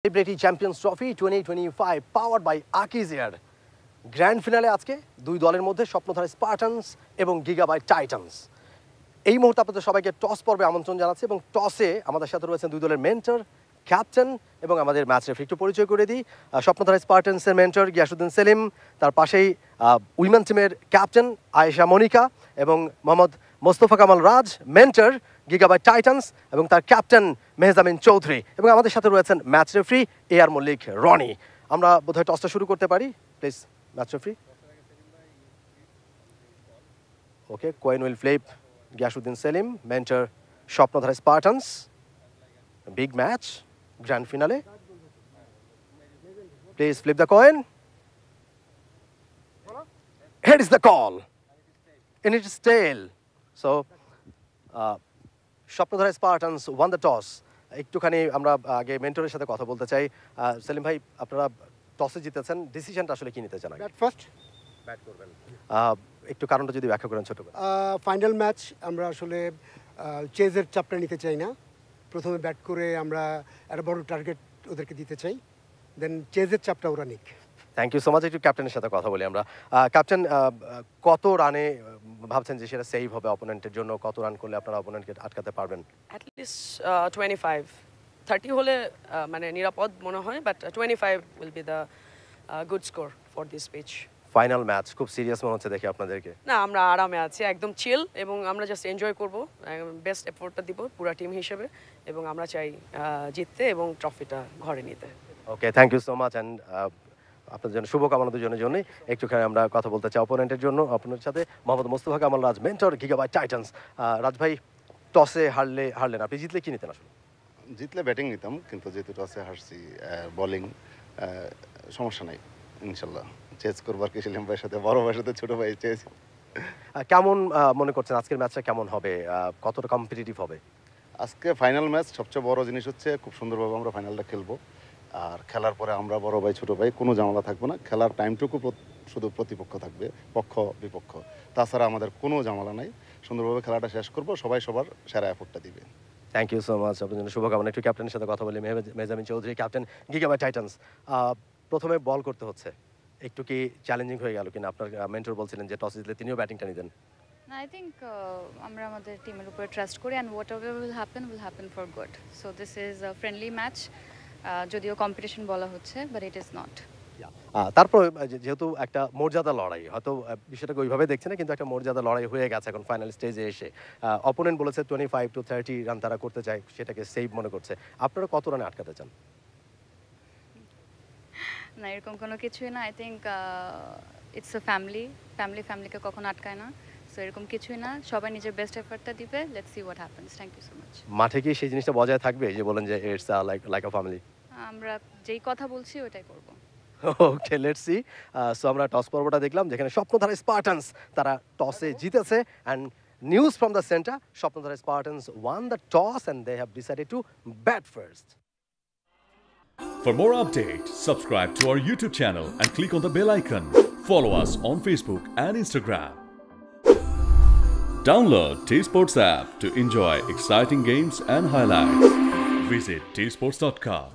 Celebrity champions trophy 2025 powered by Akij air grand finale আজকে দুই দলের মধ্যে স্বপ্নধারা স্পার্টানস এবং গিগাবাইট টাইটান্স। এই মুহূর্তে আপনাদের সবাইকে টস পর্বে আমন্ত্রণ জানাচ্ছি এবং টসে আমাদের সাথে রয়েছেন দুই দলের মেন্টর, ক্যাপ্টেন এবং আমাদের ম্যাচ রেফারি। একটু পরিচয় করে দিই, স্বপ্নধারা স্পার্টানসের মেন্টর গিয়াসউদ্দিন সেলিম, তার পাশেই উইমেন টিমের ক্যাপ্টেন আয়েশা মনিকা এবং Mohammad Mostafa Kamal Raj, mentor Gigabyte Titans এবং তার ক্যাপ্টেন মেহজামিন চৌধুরী, এবং আমাদের সাথে রয়েছেন match referee AR Mallik Roni. আমরা বোধহয় টসটা শুরু করতে পারি, please match referee. Okay, coin will flip Giasuddin Selim, mentor Swapnodhara Spartans. Big match, grand finale. Please flip the coin. Here is the call. And it is tail. So, Swapnodhara Spartans won the toss. একটুখানি আমরা আগে মেন্টরের সাথে কথা বলতে চাই। সেলিম ভাই, আপনারা টসে জিতেছেন, ডিসিশনটা আসলে কি নিতে চান? ব্যাট ফার্স্ট, ব্যাট করবেন। একটু কারণটা যদি ব্যাখ্যা করেন ছোট করে। ফাইনাল ম্যাচ, আমরা আসলে চেজের চাপটা নিতে চাই না। প্রথমে ব্যাট করে আমরা একটা বড় টার্গেট ওদেরকে দিতে চাই, দেন চেজের চাপটা ওরা নিক। Thank you so much. একটু ক্যাপ্টেনের সাথে কথা বলি আমরা। ক্যাপ্টেন, কত রানে ভাবছেন যে সেটা সেভ হবে অপোনেন্টের জন্য? কত রান করলে আপনারা অপোনেন্টকে আটকাতে পারবেন? অ্যাট লিস্ট 25-30 হলে মানে নিরাপদ মনে হয়, but 25 will be the good score for this pitch. Final match, খুব সিরিয়াস মনে হচ্ছে দেখে আপনাদেরকে। না, আমরা আরামে আছি, একদম চিল, এবং আমরা জাস্ট এনজয় করব, বেস্ট এফোর্টটা দিব পুরো টিম হিসেবে, এবং আমরা চাই জিততে এবং ট্রফিটা ঘরে নিতে। Okay, thank you so much. And আপনাদের জন্য শুভকামনা দুজনের জন্যই। একটুখানি আমরা কথা বলতে চাই অপোনেন্টের জন্য, আপনার সাথে Mohammad Mostafa Kamal Raj, mentor Gigabyte Titans. রাজ ভাই, টসে হারলেন, আপনি জিতলে কি নিতেন আসলে? জিতলে ব্যাটিং নিতাম, কিন্তু যেহেতু টসে হারছি, বোলিং সমস্যা নাই, ইনশাল্লাহ চেজ করবার কি সেলিম ভাইয়ের সাথে, বড় ভাইয়ের সাথে ছোট ভাই চেজ। কেমন মনে করছেন আজকের ম্যাচটা কেমন হবে? কতটা কম্পিটিটিভ হবে? আজকে ফাইনাল ম্যাচ, সবচেয়ে বড় জিনিস হচ্ছে খুব সুন্দরভাবে আমরা ফাইনালটা খেলবো। আর খেলার পরে আমরা বড় ভাই ছোট ভাই কোনো ঝামেলা থাকবে না। খেলার টাইমটুকু শুধু প্রতিপক্ষ থাকবে, পক্ষ বিপক্ষ, তাছাড়া আমাদের কোনো ঝামেলা নাই। সুন্দরভাবে খেলাটা শেষ করব, সবাই সবার সেরা এফোর্টটা দিবে। থ্যাংক ইউ সো মাচ, আপনার জন্য শুভকামনা। একটু ক্যাপ্টেনের সাথে কথা বলি, Mehjamin Chowdhury, captain gigabyte Titans. প্রথমে বল করতে হচ্ছে, একটু কি চ্যালেঞ্জিং হয়ে গেল কিনা? আপনার মেন্টর বলছিলেন যে টস জিতলে তিনিও ব্যাটিংটা নিতেন। I think আমরা আমাদের টিমের উপর ট্রাস্ট করি, and whatever will happen for good. So this is a friendly match. যদিও কম্পিটিশন বলা হচ্ছে, but it is not. তারপর যেহেতু একটা মর্যাদা লড়াই, হয়তো বিষয়টাকে ওইভাবে দেখছে না, কিন্তু একটা মর্যাদা লড়াই হয়ে গেছে এখন ফাইনাল স্টেজে এসে। অপোনেন্ট বলেছে 25-30 রান তারা করতে চায়, সেটাকে সেভ মনে করছে। আপনারা কত রানে আটকাতে চান? না, এরকম কোনো কিছুই না। আই থিঙ্ক ইটস আ ফ্যামিলিকে কখনো আটকায় না। সো এরকম কিছুই না, সবাই নিজের বেস্ট এফর্টটা দিবে। Let's see what happens. Thank you so much. মাঠে কি সেই জিনিসটা বজায় থাকবে যে বলেন যে ইটস লাইক আ ফ্যামিলি? আমরা যেই কথা বলছি ওটাই করব। Okay, let's see. সো আমরা টস পর্বটা দেখলাম, যেখানে স্বপ্নধারা স্পার্টানস তারা টসে জিতেছে, and news from the centre, Swapnodhara Spartans won the toss and they have decided to bat first. For more updates, subscribe to our YouTube channel and click on the bell icon. Follow us on Facebook and Instagram. Download T-Sports app to enjoy exciting games and highlights. Visit tsports.com.